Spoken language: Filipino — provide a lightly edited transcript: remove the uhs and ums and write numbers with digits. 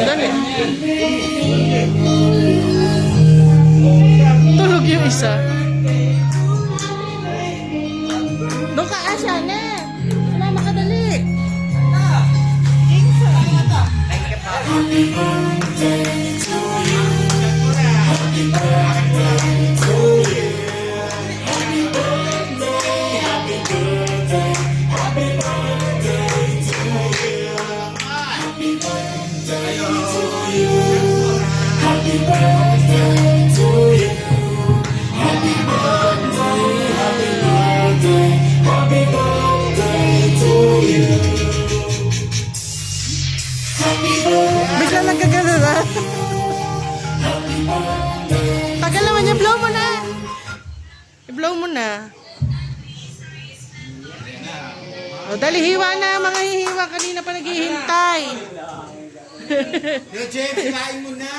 Dali. Tulog yung isa. Doon ka, Asya, na. Sumama ka dali. Happy birthday to you. Happy birthday to you. Happy birthday, happy birthday, happy birthday to you. Happy birthday to you. Happy birthday to you. Happy birthday, happy birthday, happy birthday to you. Happy birthday. Bigla nagkagano na. Tagal naman niya, blow mo na. I-blow mo na. O, dali, hiwa na. Mga hihiwa. Kanina pa naghihintay. Yo, James, hilain mo na.